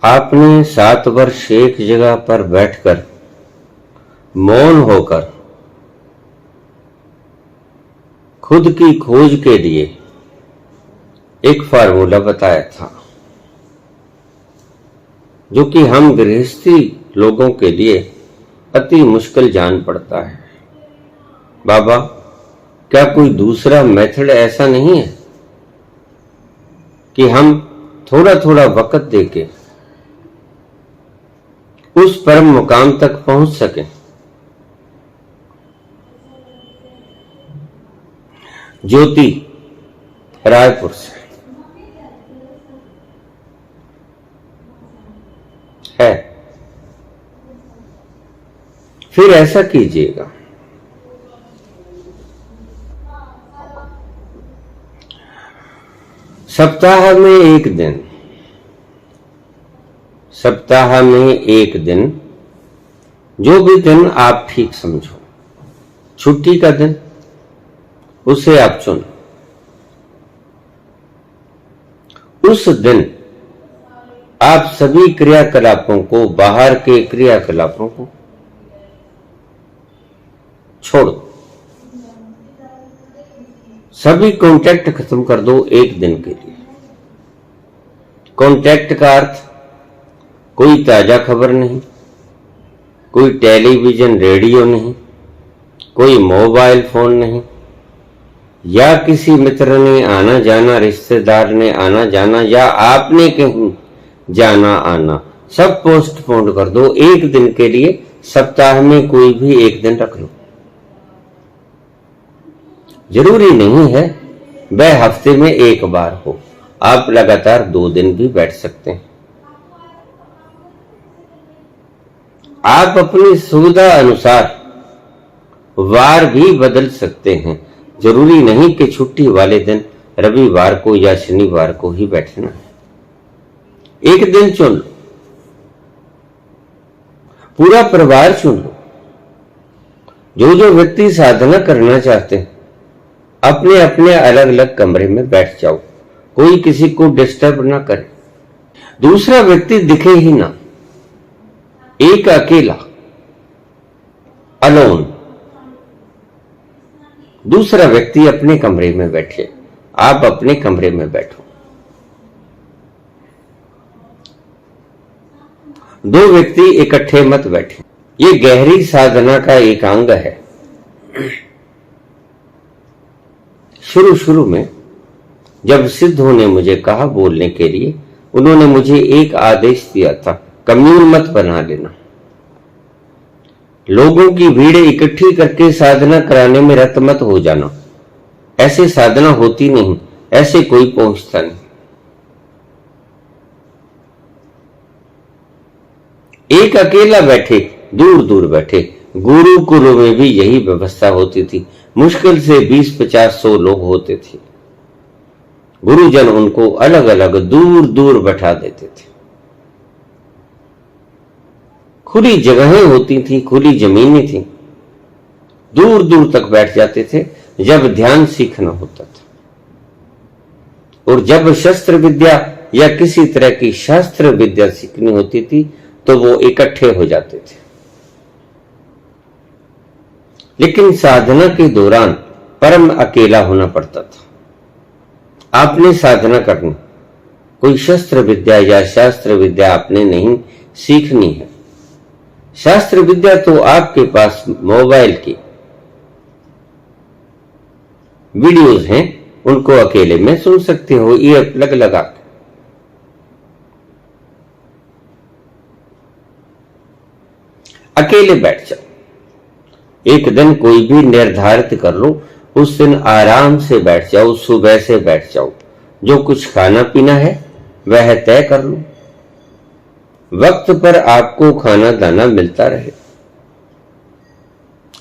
आपने 7 वर्ष एक जगह पर बैठकर मौन होकर खुद की खोज के लिए एक फार्मूला बताया था, जो कि हम गृहस्थी लोगों के लिए अति मुश्किल जान पड़ता है। बाबा, क्या कोई दूसरा मेथड ऐसा नहीं है कि हम थोड़ा थोड़ा वक्त देके उस परम मुकाम तक पहुंच सकें? ज्योति रायपुर से है। फिर ऐसा कीजिएगा, सप्ताह में एक दिन, जो भी दिन आप ठीक समझो, छुट्टी का दिन, उसे आप चुनो। उस दिन आप सभी क्रियाकलापों को, बाहर के क्रियाकलापों को छोड़ दो, सभी कांटेक्ट खत्म कर दो एक दिन के लिए। कांटेक्ट का अर्थ कोई ताजा खबर नहीं, कोई टेलीविजन रेडियो नहीं, कोई मोबाइल फोन नहीं, या किसी मित्र ने आना जाना, रिश्तेदार ने आना जाना, या आपने कहीं जाना आना, सब पोस्टपोन कर दो एक दिन के लिए। सप्ताह में कोई भी एक दिन रख लो। जरूरी नहीं है वह हफ्ते में एक बार हो, आप लगातार 2 दिन भी बैठ सकते हैं। आप अपनी सुविधा अनुसार वार भी बदल सकते हैं। जरूरी नहीं कि छुट्टी वाले दिन रविवार को या शनिवार को ही बैठना है। एक दिन चुन लो, पूरा परिवार चुन लो। जो व्यक्ति साधना करना चाहते हैं, अपने अपने अलग अलग कमरे में बैठ जाओ, कोई किसी को डिस्टर्ब ना करे, दूसरा व्यक्ति दिखे ही ना, एक अकेला, अलोन। दूसरा व्यक्ति अपने कमरे में बैठे, आप अपने कमरे में बैठो। 2 व्यक्ति इकट्ठे मत बैठे। ये गहरी साधना का एक अंग है। शुरू में जब सिद्धों ने मुझे कहा बोलने के लिए, उन्होंने मुझे एक आदेश दिया था, कम्यून मत बना लेना। लोगों की भीड़ इकट्ठी करके साधना कराने में रत मत हो जाना। ऐसे साधना होती नहीं, ऐसे कोई पहुंचता नहीं। एक अकेला बैठे, दूर दूर बैठे। गुरुकुलों में भी यही व्यवस्था होती थी। मुश्किल से 20-50-100 लोग होते थे। गुरुजन उनको अलग अलग दूर दूर बैठा देते थे। खुली जगहें होती थी, खुली जमीनें थी, दूर दूर तक बैठ जाते थे जब ध्यान सीखना होता था। और जब शस्त्र विद्या या किसी तरह की शास्त्र विद्या सीखनी होती थी तो वो इकट्ठे हो जाते थे। लेकिन साधना के दौरान परम अकेला होना पड़ता था। आपने साधना करनी, कोई शस्त्र विद्या या शास्त्र विद्या आपने नहीं सीखनी है। शास्त्र विद्या तो आपके पास मोबाइल की वीडियोस हैं, उनको अकेले में सुन सकते हो, ये प्लग लगा के। अकेले बैठ जाओ। एक दिन कोई भी निर्धारित कर लो, उस दिन आराम से बैठ जाओ, सुबह से बैठ जाओ। जो कुछ खाना पीना है वह तय कर लो, वक्त पर आपको खाना दाना मिलता रहे।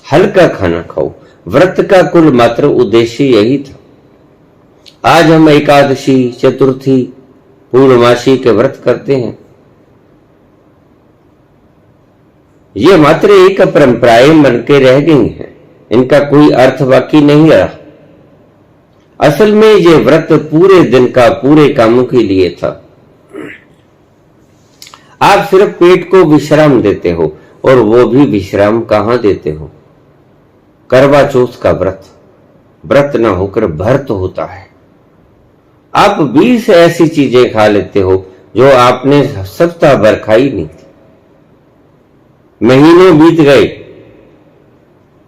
हल्का खाना खाओ। व्रत का कुल मात्र उद्देश्य यही था। आज हम एकादशी, चतुर्थी, पूर्णमासी के व्रत करते हैं। ये मात्र एक परंपराएं बन के रह गई हैं, इनका कोई अर्थ बाकी नहीं रहा। असल में ये व्रत पूरे दिन का पूरे कामों के लिए था। आप सिर्फ पेट को विश्राम देते हो, और वो भी विश्राम कहां देते हो? करवा चौथ का व्रत न होकर व्रत होता है। आप 20 ऐसी चीजें खा लेते हो जो आपने सप्ताह भर खाई नहीं थी। महीने बीत गए,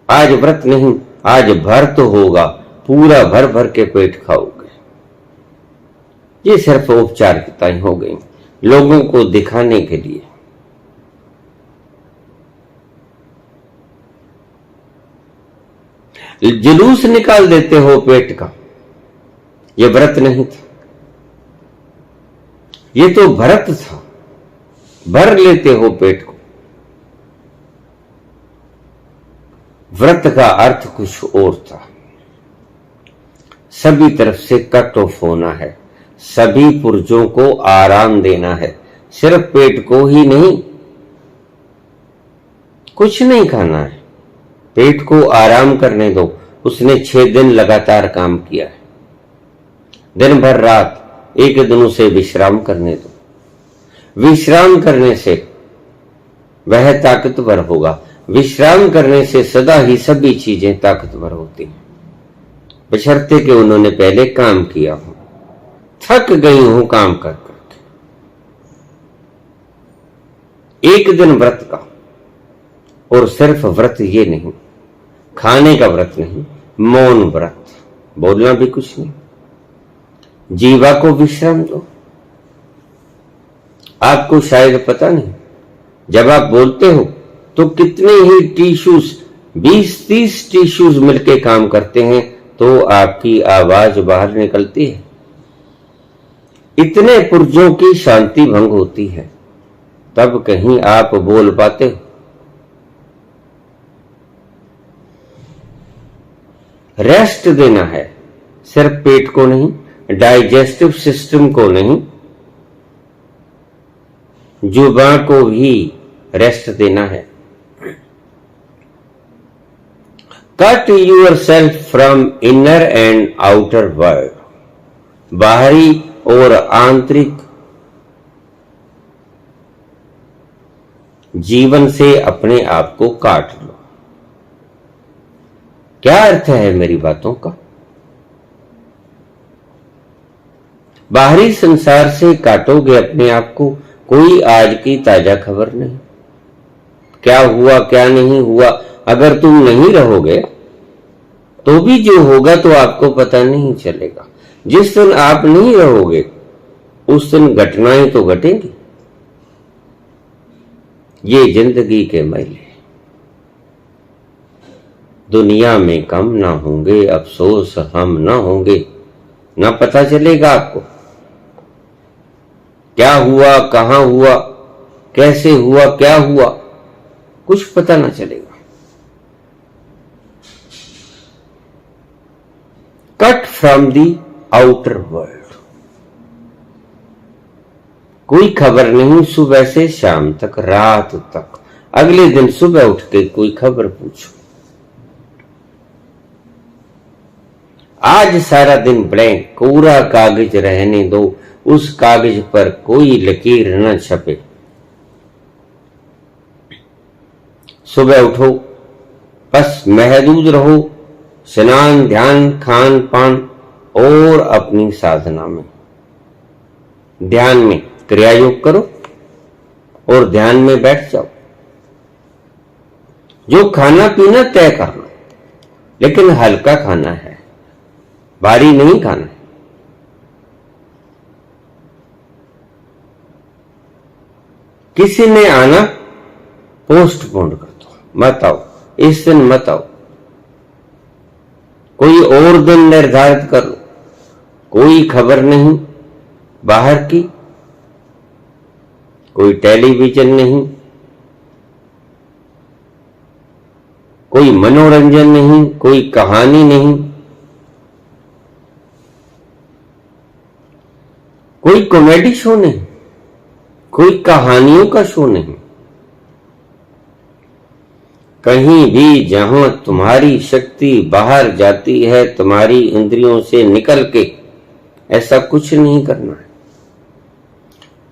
आज व्रत नहीं, आज व्रत होगा, पूरा भर भर के पेट खाओगे। ये सिर्फ औपचारिकताएं हो गई, लोगों को दिखाने के लिए। जुलूस निकाल देते हो पेट का, ये व्रत नहीं था, ये तो व्रत था। भर लेते हो पेट को। व्रत का अर्थ कुछ और था। सभी तरफ से कट ऑफ होना है, सभी पुर्जों को आराम देना है, सिर्फ पेट को ही नहीं। कुछ नहीं खाना है, पेट को आराम करने दो। उसने 6 दिन लगातार काम किया है, दिन भर रात, एक दिन उसे विश्राम करने दो। विश्राम करने से वह ताकतवर होगा। विश्राम करने से सदा ही सभी चीजें ताकतवर होती हैं, बशर्ते कि उन्होंने पहले काम किया हो। थक गई हूं काम कर करके। एक दिन व्रत का, और सिर्फ व्रत ये नहीं, खाने का व्रत नहीं, मौन व्रत, बोलना भी कुछ नहीं। जीवा को विश्राम दो। आपको शायद पता नहीं, जब आप बोलते हो तो कितने ही टिश्यूज, 20-30 टिश्यूज मिलके काम करते हैं तो आपकी आवाज बाहर निकलती है। इतने पुर्जों की शांति भंग होती है, तब कहीं आप बोल पाते हो। रेस्ट देना है, सिर्फ पेट को नहीं, डाइजेस्टिव सिस्टम को नहीं, जुबान को भी रेस्ट देना है। Cut your self from inner and outer world. बाहरी और आंतरिक जीवन से अपने आप को काट लो। क्या अर्थ है मेरी बातों का? बाहरी संसार से काटोगे अपने आप को, कोई आज की ताजा खबर नहीं। क्या हुआ क्या नहीं हुआ, अगर तुम नहीं रहोगे तो भी जो होगा तो आपको पता नहीं चलेगा। जिस दिन आप नहीं रहोगे उस दिन घटनाएं तो घटेंगी। ये जिंदगी के मैले। दुनिया में कम ना होंगे, अफसोस हम ना होंगे, ना पता चलेगा आपको क्या हुआ, कहां हुआ, कैसे हुआ, क्या हुआ, कुछ पता ना चलेगा। Cut from the outer world. कोई खबर नहीं सुबह से शाम तक, रात तक। अगले दिन सुबह उठ के कोई खबर पूछो। आज सारा दिन ब्लैंक, कोरा कागज रहने दो, उस कागज पर कोई लकीर न छपे। सुबह उठो, बस महदूद रहो, स्नान, ध्यान, खान पान और अपनी साधना में। ध्यान में क्रिया योग करो और ध्यान में बैठ जाओ। जो खाना पीना तय कर लो, लेकिन हल्का खाना है, भारी नहीं खाना है। किसी ने आना, पोस्टपोन कर दो, मत आओ, इस दिन मत आओ। कोई और दिन निर्धारित कर लो। कोई खबर नहीं बाहर की, कोई टेलीविजन नहीं, कोई मनोरंजन नहीं, कोई कहानी नहीं, कोई कॉमेडी शो नहीं, कोई कहानियों का शो नहीं। कहीं भी जहां तुम्हारी शक्ति बाहर जाती है तुम्हारी इंद्रियों से निकल के, ऐसा कुछ नहीं करना है।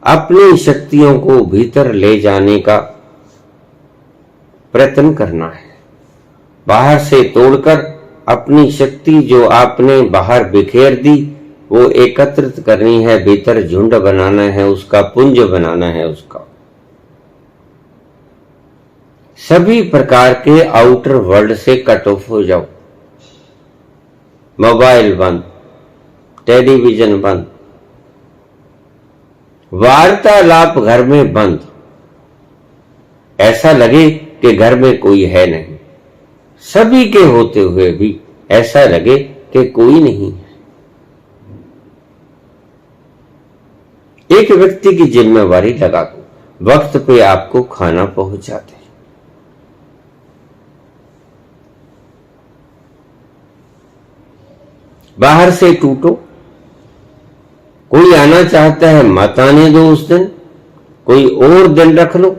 अपनी शक्तियों को भीतर ले जाने का प्रयत्न करना है। बाहर से तोड़कर अपनी शक्ति जो आपने बाहर बिखेर दी वो एकत्रित करनी है, भीतर झुंड बनाना है, उसका पुंज बनाना है। उसका सभी प्रकार के आउटर वर्ल्ड से कट ऑफ हो जाओ। मोबाइल बंद, टेलीविजन बंद, वार्तालाप घर में बंद। ऐसा लगे कि घर में कोई है नहीं, सभी के होते हुए भी ऐसा लगे कि कोई नहीं है। एक व्यक्ति की जिम्मेवारी लगा दो, वक्त पे आपको खाना पहुंचा दे। बाहर से टूटो, कोई आना चाहता है मत आने दो उस दिन, कोई और दिन रख लो।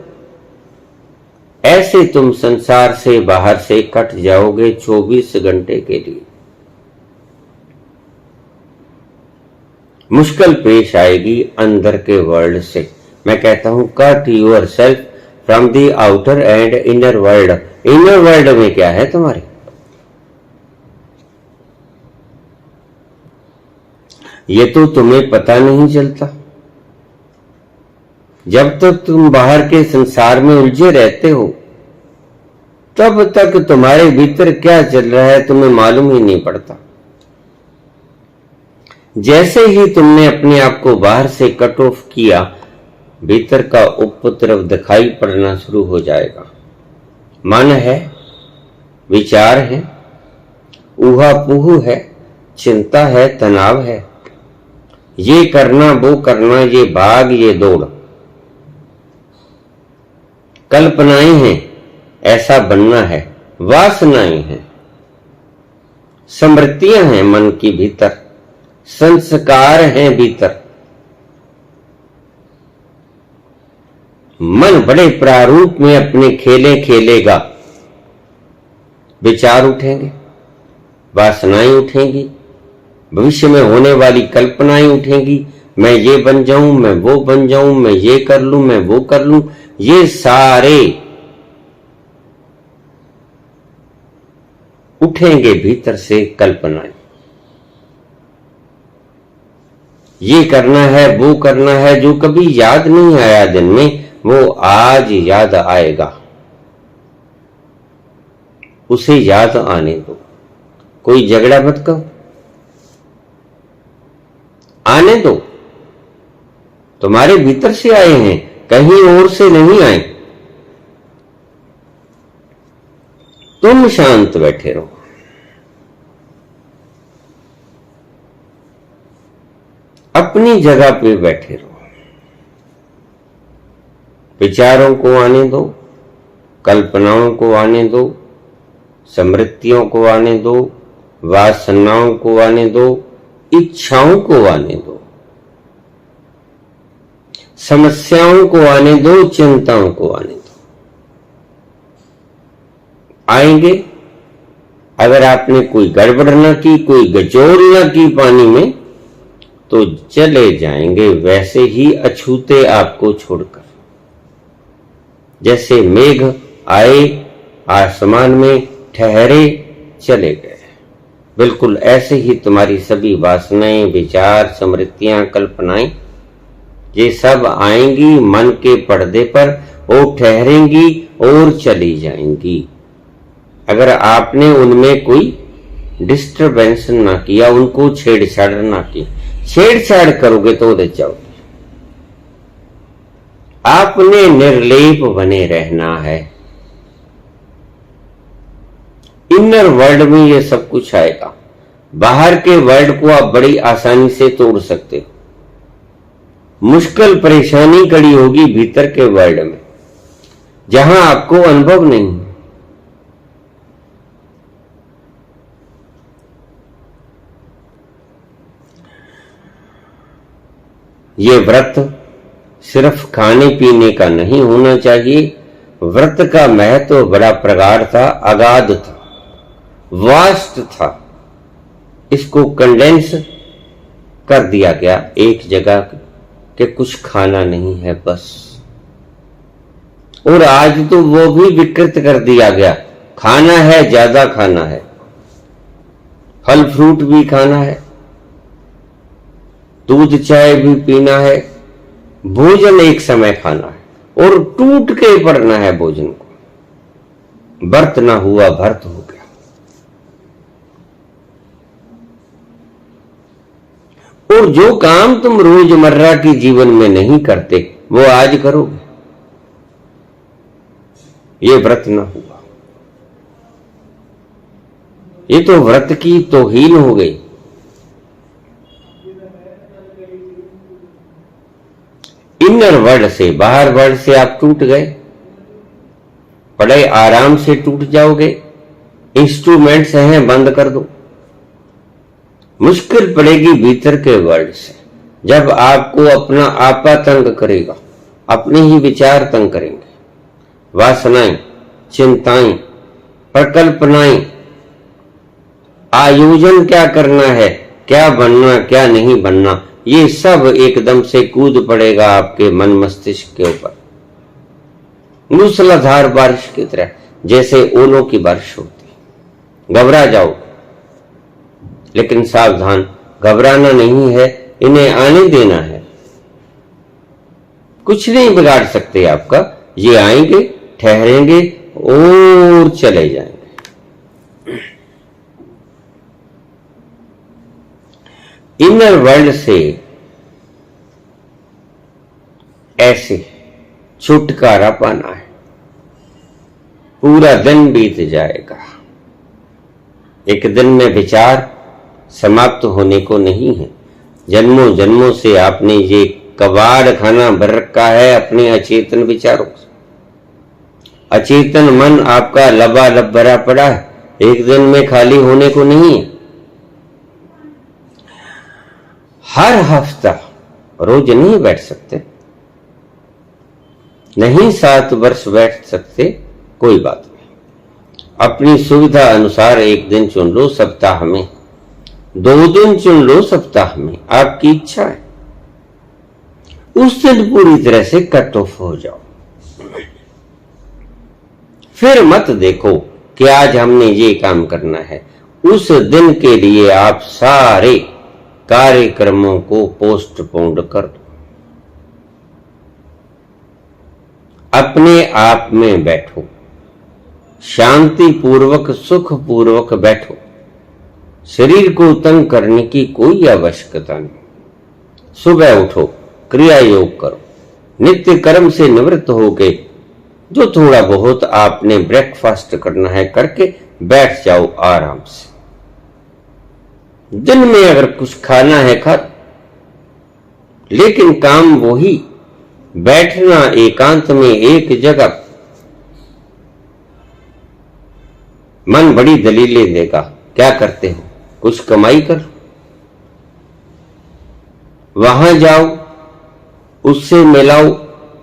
ऐसे तुम संसार से बाहर से कट जाओगे 24 घंटे के लिए। मुश्किल पेश आएगी अंदर के वर्ल्ड से। मैं कहता हूं cut your self from the outer and inner world. Inner world में क्या है तुम्हारे? ये तो तुम्हें पता नहीं चलता। जब तक तुम बाहर के संसार में उलझे रहते हो तब तक तुम्हारे भीतर क्या चल रहा है तुम्हें मालूम ही नहीं पड़ता। जैसे ही तुमने अपने आप को बाहर से कट ऑफ किया, भीतर का उपद्रव दिखाई पड़ना शुरू हो जाएगा। मन है, विचार है, ऊहापोह है, चिंता है, तनाव है, ये करना वो करना, ये भाग ये दौड़, कल्पनाएं हैं, ऐसा बनना है, वासनाएं हैं, स्मृतियां हैं मन की भीतर, संस्कार हैं भीतर। मन बड़े प्रारूप में अपने खेले खेलेगा। विचार उठेंगे, वासनाएं उठेंगी, भविष्य में होने वाली कल्पनाएं उठेंगी। मैं ये बन जाऊं, मैं वो बन जाऊं, मैं ये कर लूं, मैं वो कर लूं। ये सारे उठेंगे भीतर से कल्पनाएं। ये करना है, वो करना है, जो कभी याद नहीं आया दिन में वो आज याद आएगा। उसे याद आने दो, कोई झगड़ा मत करो, आने दो। तुम्हारे भीतर से आए हैं, कहीं और से नहीं आए। तुम शांत बैठे रहो, अपनी जगह पे बैठे रहो। विचारों को आने दो, कल्पनाओं को आने दो, स्मृतियों को आने दो, वासनाओं को आने दो, इच्छाओं को आने दो, समस्याओं को आने दो, चिंताओं को आने दो। आएंगे। अगर आपने कोई गड़बड़ न की, कोई गजोर न की पानी में, तो चले जाएंगे वैसे ही अछूते आपको छोड़कर। जैसे मेघ आए, आसमान में ठहरे, चले गए। बिल्कुल ऐसे ही तुम्हारी सभी वासनाएं, विचार, स्मृतियां, कल्पनाएं, ये सब आएंगी मन के पर्दे पर और ठहरेंगी और चली जाएंगी। अगर आपने उनमें कोई डिस्टरबेंस ना किया, उनको छेड़छाड़ ना की। छेड़छाड़ करोगे तो उधर जाओगे। आपने निर्लेप बने रहना है। इनर वर्ल्ड में ये सब कुछ आएगा। बाहर के वर्ल्ड को आप बड़ी आसानी से तोड़ सकते हो। मुश्किल परेशानी खड़ी होगी भीतर के वर्ल्ड में, जहां आपको अनुभव नहीं है। ये व्रत सिर्फ खाने पीने का नहीं होना चाहिए। व्रत का महत्व बड़ा प्रगाढ़ था, अगाध था, वास्ट था। इसको कंडेंस कर दिया गया एक जगह कि कुछ खाना नहीं है बस। और आज तो वो भी विकृत कर दिया गया, खाना है, ज्यादा खाना है, फल फ्रूट भी खाना है, दूध चाय भी पीना है, भोजन एक समय खाना है और टूट के पड़ना है भोजन को। व्रत ना हुआ भर्त हो गया। और जो काम तुम रोजमर्रा की जीवन में नहीं करते वो आज करोगे, ये व्रत ना हुआ। ये तो व्रत की तौहीन हो गई। इनर वर्ल्ड से, बाहर वर्ल्ड से आप टूट गए, बड़े आराम से टूट जाओगे। इंस्ट्रूमेंट्स हैं, बंद कर दो। मुश्किल पड़ेगी भीतर के वर्ल्ड से, जब आपको अपना आपा तंग करेगा, अपने ही विचार तंग करेंगे, वासनाएं, चिंताएं, प्रकल्पनाएं, आयोजन क्या करना है, क्या बनना क्या नहीं बनना, ये सब एकदम से कूद पड़ेगा आपके मन मस्तिष्क के ऊपर, मूसलाधार बारिश की तरह, जैसे ओलों की बारिश होती। घबरा जाओ, लेकिन सावधान, घबराना नहीं है, इन्हें आने देना है। कुछ नहीं बिगाड़ सकते आपका, ये आएंगे, ठहरेंगे और चले जाएंगे। इनर वर्ल्ड से ऐसे छुटकारा पाना है। पूरा दिन बीत जाएगा, एक दिन में विचार समाप्त होने को नहीं है। जन्मों जन्मों से आपने ये कबाड़ खाना भर रखा है अपने अचेतन विचारों से। अचेतन मन आपका लबालब भरा पड़ा है, एक दिन में खाली होने को नहीं है। हर हफ्ता, रोज नहीं बैठ सकते, नहीं 7 वर्ष बैठ सकते, कोई बात नहीं। अपनी सुविधा अनुसार एक दिन चुन लो सप्ताह में, 2 दिन चुन लो सप्ताह में, आपकी इच्छा है। उस दिन पूरी तरह से कट ऑफ हो जाओ। फिर मत देखो कि आज हमने ये काम करना है। उस दिन के लिए आप सारे कार्यक्रमों को पोस्टपोन्ड कर दो। अपने आप में बैठो, शांति पूर्वक, सुख पूर्वक बैठो। शरीर को तंग करने की कोई आवश्यकता नहीं। सुबह उठो, क्रिया योग करो, नित्य कर्म से निवृत्त होके जो थोड़ा बहुत आपने ब्रेकफास्ट करना है करके बैठ जाओ आराम से। दिन में अगर कुछ खाना है खा, लेकिन काम वही, बैठना एकांत में एक जगह। मन बड़ी दलीलें देगा, क्या करते हो, कुछ कमाई कर, वहां जाओ, उससे मिलाओ,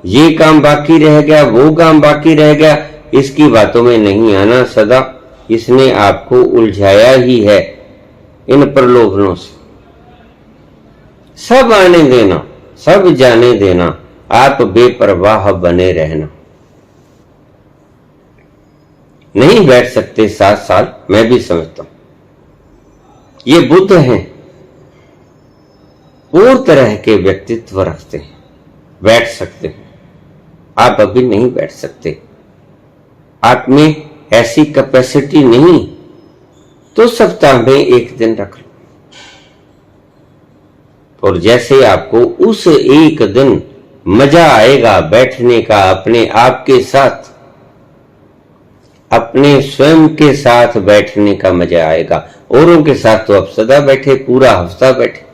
ये काम बाकी रह गया, वो काम बाकी रह गया। इसकी बातों में नहीं आना सदा, इसने आपको उलझाया ही है इन प्रलोभनों से। सब आने देना, सब जाने देना, आप बेपरवाह बने रहना। नहीं बैठ सकते 7 साल, मैं भी समझता हूं। ये बुद्ध हैं, और तरह के व्यक्तित्व रखते हैं, बैठ सकते हैं। आप अभी नहीं बैठ सकते, आप में ऐसी कैपेसिटी नहीं, तो सप्ताह में एक दिन रख लो। और जैसे आपको उस एक दिन मजा आएगा बैठने का, अपने आप के साथ, अपने स्वयं के साथ बैठने का मजा आएगा। औरों के साथ तो अब सदा बैठे, पूरा हफ्ता बैठे,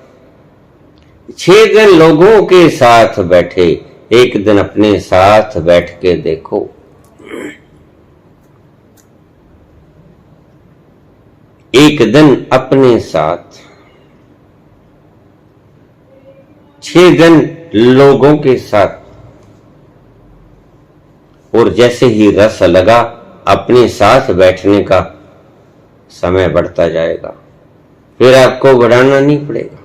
6 दिन लोगों के साथ बैठे, एक दिन अपने साथ बैठ के देखो। एक दिन अपने साथ, 6 दिन लोगों के साथ। और जैसे ही रस लगा अपने साथ बैठने का, समय बढ़ता जाएगा, फिर आपको बढ़ाना नहीं पड़ेगा।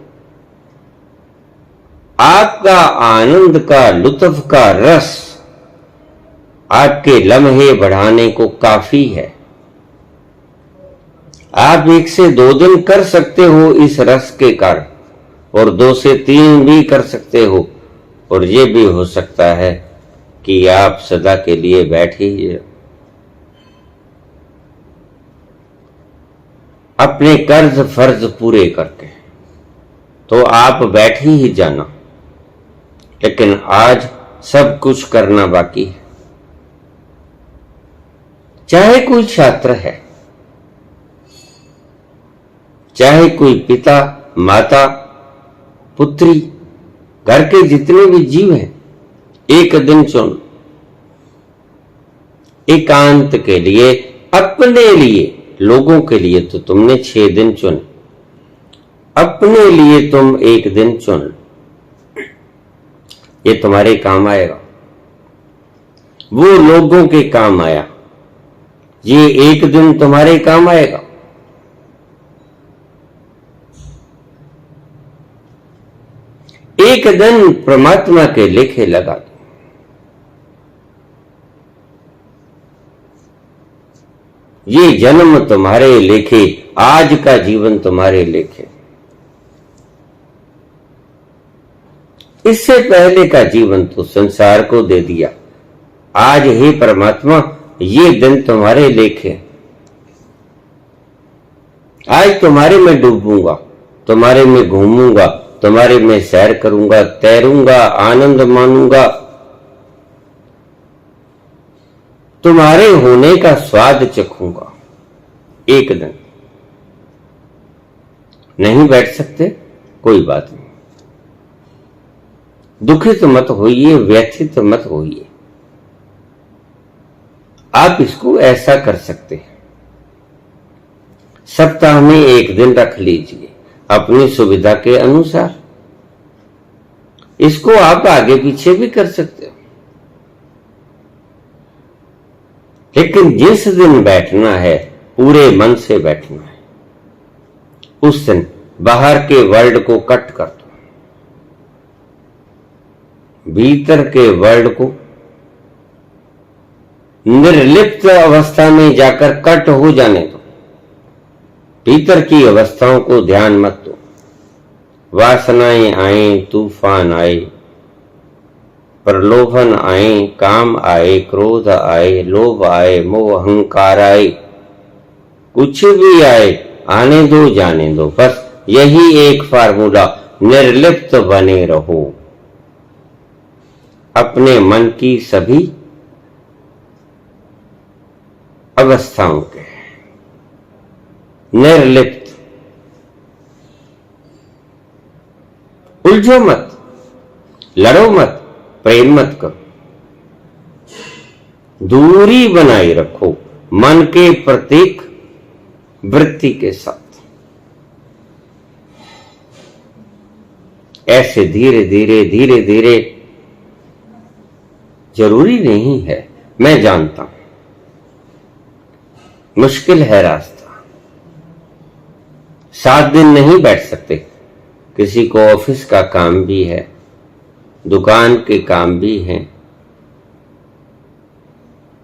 आपका आनंद का, लुत्फ का रस आपके लम्हे बढ़ाने को काफी है। आप 1 से 2 दिन कर सकते हो इस रस के कारण, और 2 से 3 भी कर सकते हो, और ये भी हो सकता है कि आप सदा के लिए बैठे ही रहो। अपने कर्ज फर्ज पूरे करके तो आप बैठ ही जाना, लेकिन आज सब कुछ करना बाकी है। चाहे कोई छात्र है, चाहे कोई पिता, माता, पुत्री, घर के जितने भी जीव हैं, एक दिन चुन, एकांत के लिए, अपने लिए। लोगों के लिए तो तुमने 6 दिन चुने, अपने लिए तुम 1 दिन चुन लो। ये तुम्हारे काम आएगा। वो लोगों के काम आया, ये 1 दिन तुम्हारे काम आएगा। एक दिन परमात्मा के लेखे लगा दो। ये जन्म तुम्हारे लेखे, आज का जीवन तुम्हारे लेखे। इससे पहले का जीवन तो संसार को दे दिया। आज हे परमात्मा, ये दिन तुम्हारे लेखे। आज तुम्हारे में डूबूंगा, तुम्हारे में घूमूंगा, तुम्हारे में सैर करूंगा, तैरूंगा, आनंद मानूंगा, तुम्हारे होने का स्वाद चखूंगा। एक दिन नहीं बैठ सकते, कोई बात नहीं। दुखित मत होइए, व्यथित मत होइए। आप इसको ऐसा कर सकते हैं, सप्ताह में 1 दिन रख लीजिए अपनी सुविधा के अनुसार। इसको आप आगे पीछे भी कर सकते हो, लेकिन जिस दिन बैठना है पूरे मन से बैठना है। उस दिन बाहर के वर्ल्ड को कट कर दो, भीतर के वर्ल्ड को निर्लिप्त अवस्था में जाकर कट हो जाने दो। भीतर की अवस्थाओं को ध्यान मत दो। वासनाएं आए, तूफान आए, प्रलोभन आए, काम आए, क्रोध आए, लोभ आए, मोह अहंकार आए, कुछ भी आए, आने दो, जाने दो। बस यही एक फार्मूला, निर्लिप्त बने रहो। अपने मन की सभी अवस्थाओं के निर्लिप्त। उलझो मत, लड़ो मत, प्रेम मत करो, दूरी बनाए रखो मन के प्रत्येक वृत्ति के साथ। ऐसे धीरे धीरे धीरे धीरे, जरूरी नहीं है, मैं जानता हूं मुश्किल है रास्ता। 7 दिन नहीं बैठ सकते, किसी को ऑफिस का काम भी है, दुकान के काम भी हैं।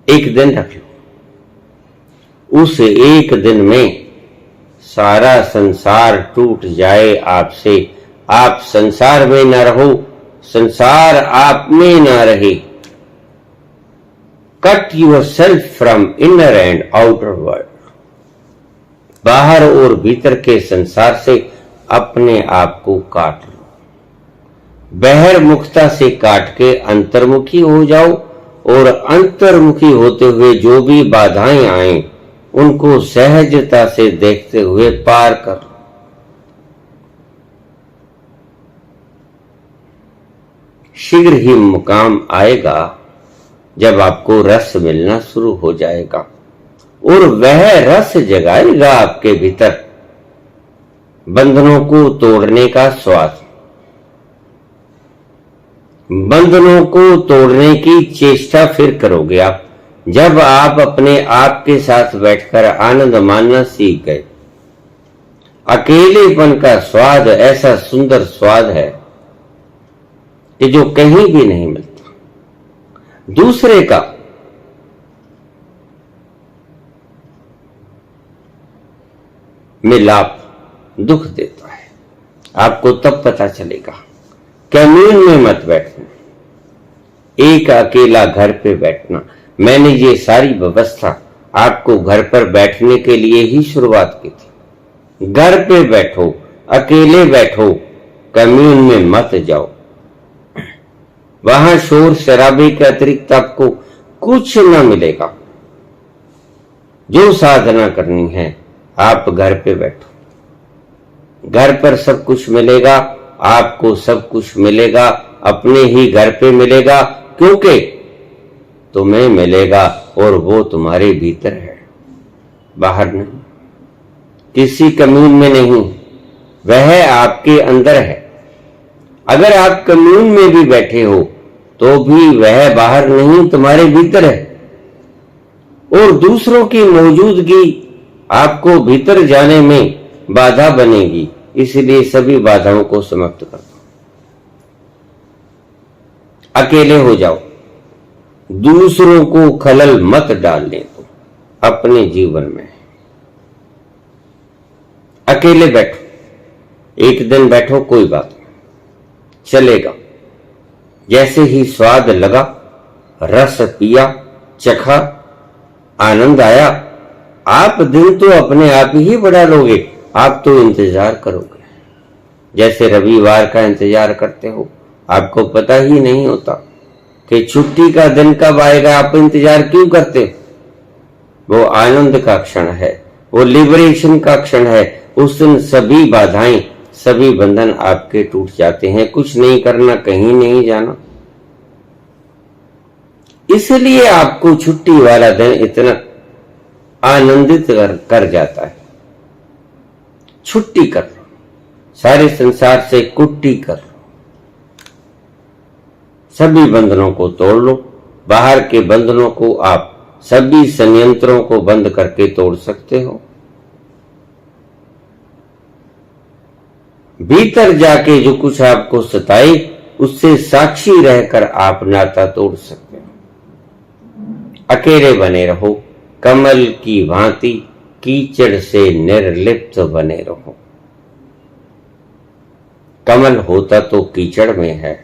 1 दिन रख लो। उस 1 दिन में सारा संसार टूट जाए आपसे, आप संसार में न रहो, संसार आप में न रहे। Cut your self from inner and outer world. बाहर और भीतर के संसार से अपने आप को काट लो। बहिर्मुखता से काट के अंतर्मुखी हो जाओ, और अंतर्मुखी होते हुए जो भी बाधाएं आए उनको सहजता से देखते हुए पार कर लो। शीघ्र ही मुकाम आएगा जब आपको रस मिलना शुरू हो जाएगा, और वह रस जगाएगा आपके भीतर बंधनों को तोड़ने का स्वाद। बंधनों को तोड़ने की चेष्टा फिर करोगे आप जब आप अपने आप के साथ बैठकर आनंद मानना सीख गए। अकेलेपन का स्वाद ऐसा सुंदर स्वाद है कि जो कहीं भी नहीं मिलता। दूसरे का मिलाप दुख देता है। आपको तब पता चलेगा। कम्यून में मत बैठना, एक अकेला घर पे बैठना। मैंने ये सारी व्यवस्था आपको घर पर बैठने के लिए ही शुरुआत की थी। घर पे बैठो, अकेले बैठो, कम्यून में मत जाओ। वहां शोर शराबे के अतिरिक्त आपको कुछ न मिलेगा। जो साधना करनी है आप घर पे बैठो। घर पर सब कुछ मिलेगा, आपको सब कुछ मिलेगा, अपने ही घर पे मिलेगा, क्योंकि तुम्हें मिलेगा और वो तुम्हारे भीतर है, बाहर नहीं, किसी कम्यून में नहीं, वह आपके अंदर है। अगर आप कम्यून में भी बैठे हो तो भी वह बाहर नहीं, तुम्हारे भीतर है। और दूसरों की मौजूदगी आपको भीतर जाने में बाधा बनेगी, इसलिए सभी बाधाओं को समाप्त कर दो। अकेले हो जाओ, दूसरों को खलल मत डालने दो अपने जीवन में। अकेले बैठो, एक दिन बैठो, कोई बात नहीं, चलेगा। जैसे ही स्वाद लगा, रस पिया, चखा, आनंद आया, आप दिन तो अपने आप ही बढ़ा लोगे। आप तो इंतजार करोगे, जैसे रविवार का इंतजार करते हो। आपको पता ही नहीं होता कि छुट्टी का दिन कब आएगा। आप इंतजार क्यों करते? वो आनंद का क्षण है, वो लिबरेशन का क्षण है। उस दिन सभी बाधाएं, सभी बंधन आपके टूट जाते हैं। कुछ नहीं करना, कहीं नहीं जाना। इसलिए आपको छुट्टी वाला दिन इतना आनंदित कर जाता है। छुट्टी कर लो, सारे संसार से कुट्टी कर लो, सभी बंधनों को तोड़ लो। बाहर के बंधनों को आप सभी संयंत्रों को बंद करके तोड़ सकते हो। भीतर जाके जो कुछ आपको सताए, उससे साक्षी रहकर आप नाता तोड़ सकते हो। अकेले बने रहो, कमल की भांति कीचड़ से निर्लिप्त बने रहो। कमल होता तो कीचड़ में है,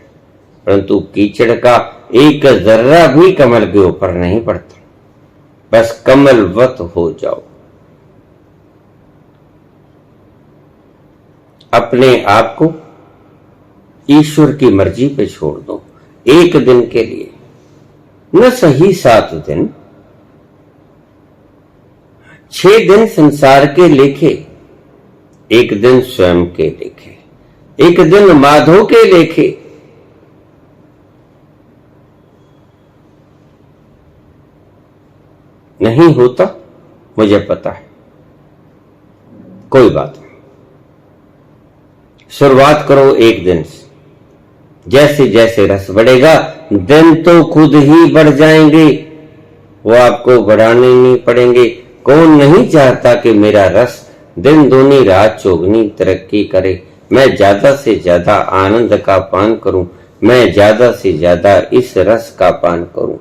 परंतु कीचड़ का एक जर्रा भी कमल के ऊपर नहीं पड़ता। बस कमलवत हो जाओ। अपने आप को ईश्वर की मर्जी पे छोड़ दो, एक दिन के लिए, न सही 7 दिन, 6 दिन संसार के लेखे, एक दिन स्वयं के लेखे, एक दिन माधव के लेखे। नहीं होता, मुझे पता है, कोई बात नहीं। शुरुआत करो एक दिन से। जैसे जैसे रस बढ़ेगा, दिन तो खुद ही बढ़ जाएंगे, वो आपको बढ़ाने नहीं पड़ेंगे। कौन नहीं चाहता कि मेरा रस दिन दूनी रात चौगनी तरक्की करे, मैं ज्यादा से ज्यादा आनंद का पान करूं, मैं ज्यादा से ज्यादा इस रस का पान करूं।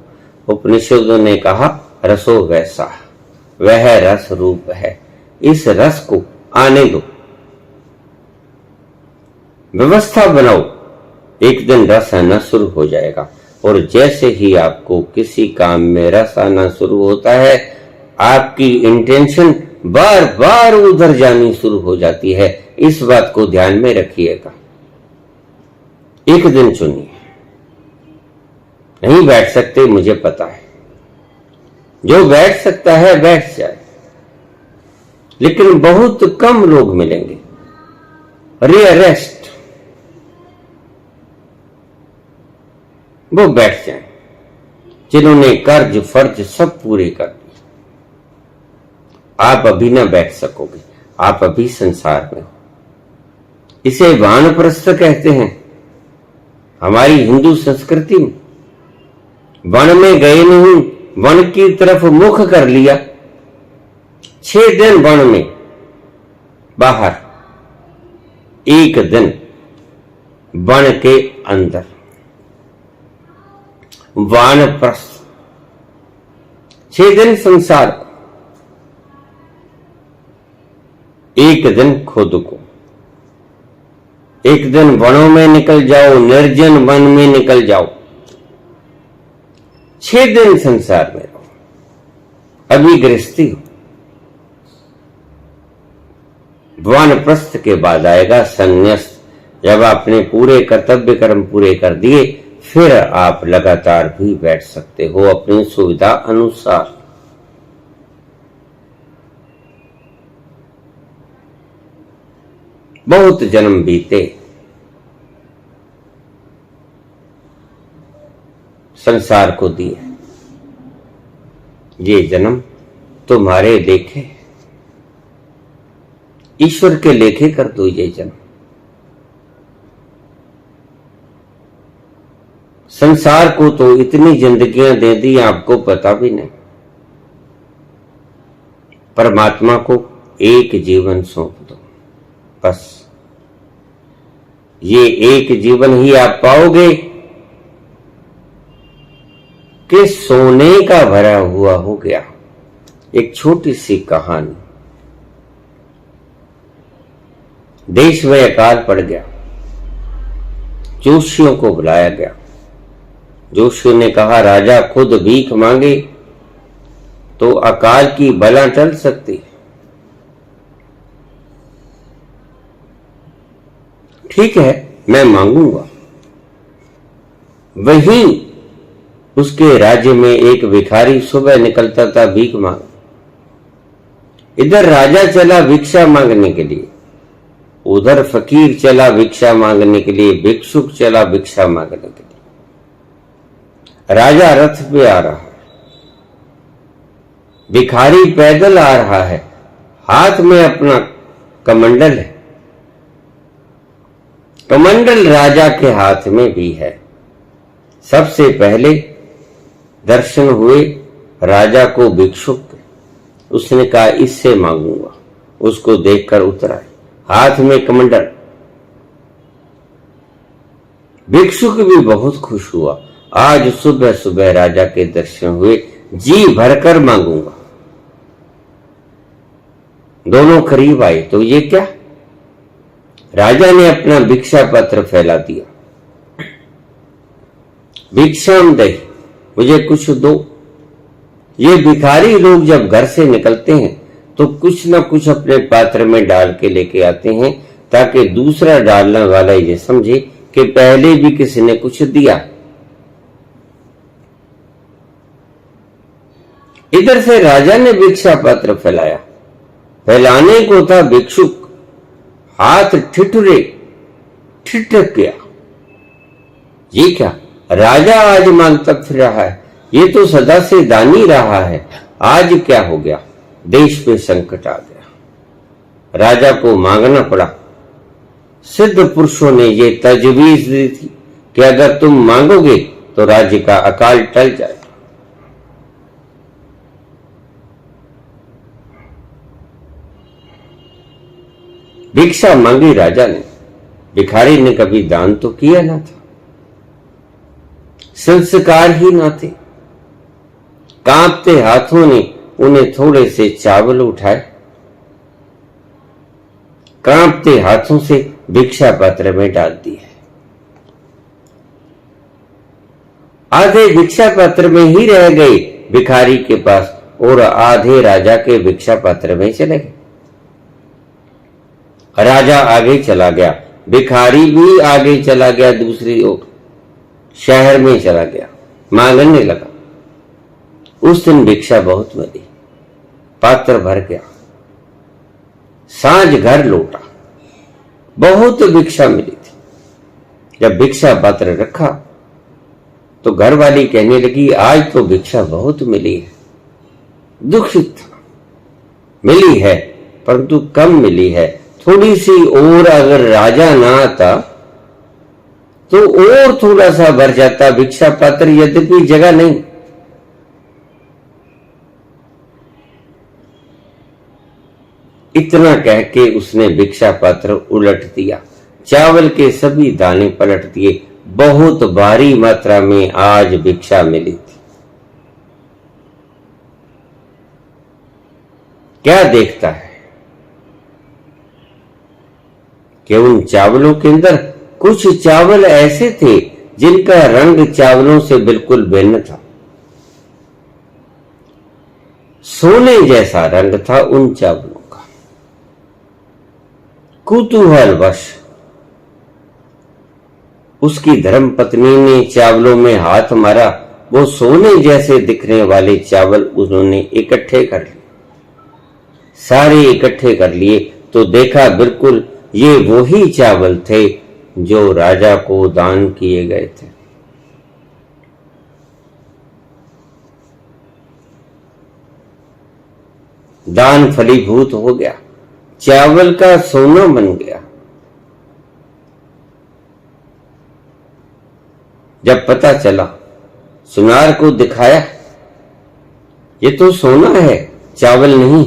उपनिषदों ने कहा, रसो वैसा, वह रस रूप है, इस रस को आने दो। व्यवस्था बनाओ, एक दिन रस आना शुरू हो जाएगा। और जैसे ही आपको किसी काम में रस आना शुरू होता है, आपकी इंटेंशन बार बार उधर जानी शुरू हो जाती है। इस बात को ध्यान में रखिएगा। एक दिन चुनिए। नहीं बैठ सकते, मुझे पता है, जो बैठ सकता है बैठ जाए, लेकिन बहुत कम लोग मिलेंगे, रेयरेस्ट, वो बैठ जाए जिन्होंने कर्ज फर्ज सब पूरे कर दिए। आप अभी ना बैठ सकोगे, आप अभी संसार में हो। इसे वानप्रस्थ कहते हैं। हमारी हिंदू संस्कृति में वन में गए नहीं, वन की तरफ मुख कर लिया। 6 दिन वन में, बाहर, एक दिन वन के अंदर। वानप्रस्थ। 6 दिन संसार को, 1 दिन खुद को। 1 दिन वनों में निकल जाओ, निर्जन वन में निकल जाओ। 6 दिन संसार में रहो। अभी गृहस्थी हो, वानप्रस्थ के बाद आएगा संन्यास। जब आपने पूरे कर्तव्य कर्म पूरे कर दिए, फिर आप लगातार भी बैठ सकते हो अपनी सुविधा अनुसार। बहुत जन्म बीते, संसार को दिए। ये जन्म तुम्हारे लेखे, ईश्वर के लेखे कर दो ये जन्म। संसार को तो इतनी जिंदगियां दे दी, आपको पता भी नहीं। परमात्मा को एक जीवन सौंप दो, बस। ये एक जीवन ही आप पाओगे कि सोने का भरा हुआ हो गया। एक छोटी सी कहानी। देश में अकाल पड़ गया, जोशियों को बुलाया गया। जोशियों ने कहा, राजा खुद भीख मांगे तो अकाल की बला टल सकती है। ठीक है, मैं मांगूंगा। वहीं उसके राज्य में एक भिखारी सुबह निकलता था भीख मांग। इधर राजा चला भिक्षा मांगने के लिए, उधर फकीर चला भिक्षा मांगने के लिए, भिक्षुक चला भिक्षा मांगने के लिए। राजा रथ पे आ रहा है, भिखारी पैदल आ रहा है, हाथ में अपना कमंडल है। कमंडल राजा के हाथ में भी है। सबसे पहले दर्शन हुए राजा को भिक्षुक के। उसने कहा, इससे मांगूंगा। उसको देखकर उतरा, हाथ में कमंडल। भिक्षुक भी बहुत खुश हुआ, आज सुबह सुबह राजा के दर्शन हुए, जी भरकर मांगूंगा। दोनों करीब आए तो ये क्या? राजा ने अपना भिक्षा पत्र फैला दिया। भिक्षाम दे, मुझे कुछ दो। ये भिखारी लोग जब घर से निकलते हैं तो कुछ ना कुछ अपने पात्र में डाल के लेके आते हैं, ताकि दूसरा डालने वाला ये समझे कि पहले भी किसी ने कुछ दिया। इधर से राजा ने भिक्षा पत्र फैलाया। फैलाने को था भिक्षुक, हाथ ठिठुरे, ठिठक गया। ये क्या, राजा आज मांगता फिर रहा है? ये तो सदा से दानी रहा है, आज क्या हो गया? देश पे संकट आ गया, राजा को मांगना पड़ा। सिद्ध पुरुषों ने ये तजवीज दी थी कि अगर तुम मांगोगे तो राज्य का अकाल टल जाएगा। भिक्षा मांगी राजा ने। भिखारी ने कभी दान तो किया ना था, संस्कार ही ना थे। कांपते हाथों ने उन्हें थोड़े से चावल उठाए, कांपते हाथों से भिक्षा पात्र में डाल दिए। आधे भिक्षा पात्र में ही रह गए भिखारी के पास, और आधे राजा के भिक्षा पात्र में चले गए। राजा आगे चला गया, भिखारी भी आगे चला गया, दूसरी ओर शहर में चला गया, मांगने लगा। उस दिन भिक्षा बहुत मिली, पात्र भर गया। सांझ घर लौटा, बहुत भिक्षा मिली थी। जब भिक्षा पात्र रखा तो घरवाली कहने लगी, आज तो भिक्षा बहुत मिली है। दुखित था, मिली है परंतु कम मिली है। थोड़ी सी और अगर राजा ना आता तो और थोड़ा सा भर जाता भिक्षा पात्र, यद्यपि जगह नहीं। इतना कह के उसने भिक्षा पात्र उलट दिया, चावल के सभी दाने पलट दिए, बहुत भारी मात्रा में आज भिक्षा मिली थी। क्या देखता है कि उन चावलों के अंदर कुछ चावल ऐसे थे जिनका रंग चावलों से बिल्कुल भिन्न था। सोने जैसा रंग था उन चावलों का। कुतूहलवश उसकी धर्मपत्नी ने चावलों में हाथ मारा। वो सोने जैसे दिखने वाले चावल उन्होंने इकट्ठे कर लिए। सारे इकट्ठे कर लिए तो देखा बिल्कुल ये वही चावल थे जो राजा को दान किए गए थे। दान फलीभूत हो गया, चावल का सोना बन गया। जब पता चला, सुनार को दिखाया, ये तो सोना है, चावल नहीं।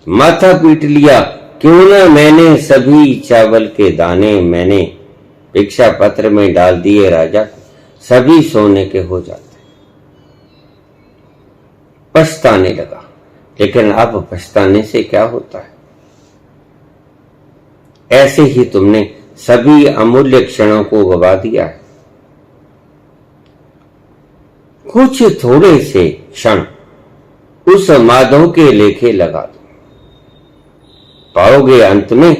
माथा पीट लिया, क्यों ना मैंने सभी चावल के दाने मैंने भिक्षा पत्र में डाल दिए राजा को, सभी सोने के हो जाते। पछताने लगा, लेकिन अब पछताने से क्या होता है। ऐसे ही तुमने सभी अमूल्य क्षणों को गवा दिया है। कुछ थोड़े से क्षण उस माधव के लेखे लगा दो, पाओगे अंत में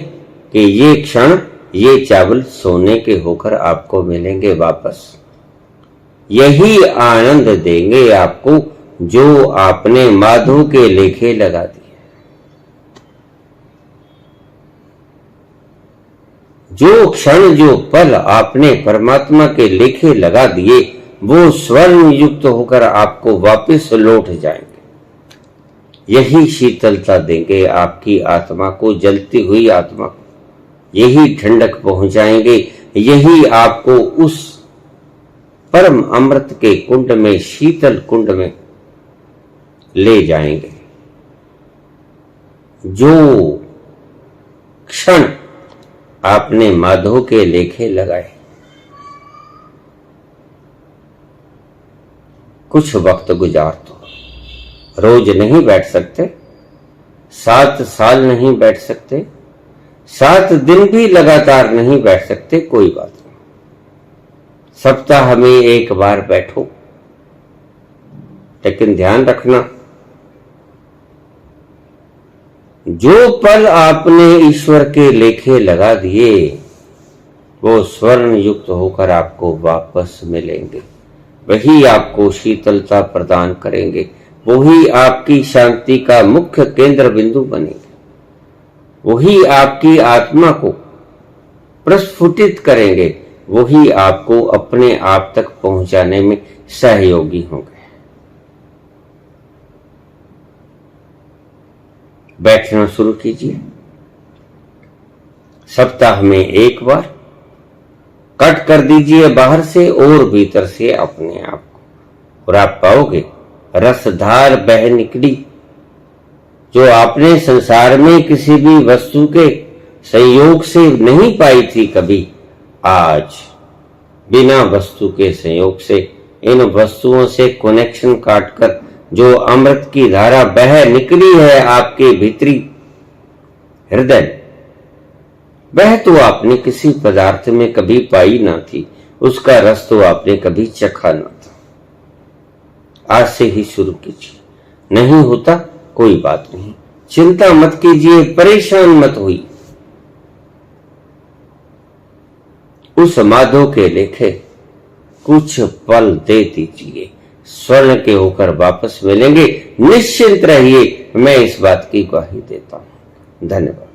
कि ये क्षण, ये चावल सोने के होकर आपको मिलेंगे वापस। यही आनंद देंगे आपको जो आपने माधव के लेखे लगा दिए। जो क्षण, जो पल आपने परमात्मा के लेखे लगा दिए, वो स्वर्ण युक्त होकर आपको वापस लौट जाएंगे। यही शीतलता देंगे आपकी आत्मा को, जलती हुई आत्मा को। यही ठंडक पहुंचाएंगे, यही आपको उस परम अमृत के कुंड में, शीतल कुंड में ले जाएंगे। जो क्षण आपने माधव के लेखे लगाए, कुछ वक्त गुजार दो। रोज नहीं बैठ सकते, 7 साल नहीं बैठ सकते, 7 दिन भी लगातार नहीं बैठ सकते, कोई बात नहीं। सप्ताह में 1 बार बैठो, लेकिन ध्यान रखना, जो पल आपने ईश्वर के लेखे लगा दिए, वो स्वर्ण युक्त होकर आपको वापस मिलेंगे। वही आपको शीतलता प्रदान करेंगे, वही आपकी शांति का मुख्य केंद्र बिंदु बनेंगे, वही आपकी आत्मा को प्रस्फुटित करेंगे, वही आपको अपने आप तक पहुंचाने में सहयोगी होंगे। बैठना शुरू कीजिए, सप्ताह में 1 बार कट कर दीजिए बाहर से और भीतर से अपने आप को, और आप पाओगे रसधार बह निकली, जो आपने संसार में किसी भी वस्तु के संयोग से नहीं पाई थी कभी, आज बिना वस्तु के संयोग से इन वस्तुओं से कनेक्शन काटकर जो अमृत की धारा बह निकली है आपके भीतरी हृदय, वह तो आपने किसी पदार्थ में कभी पाई ना थी, उसका रस तो आपने कभी चखा ना था। आज से ही शुरू कीजिए। नहीं होता कोई बात नहीं, चिंता मत कीजिए, परेशान मत हुई। उस माधव के लेखे कुछ पल दे दीजिए, स्वर्ण के होकर वापस मिलेंगे। निश्चिंत रहिए, मैं इस बात की ग्वाही देता हूं। धन्यवाद।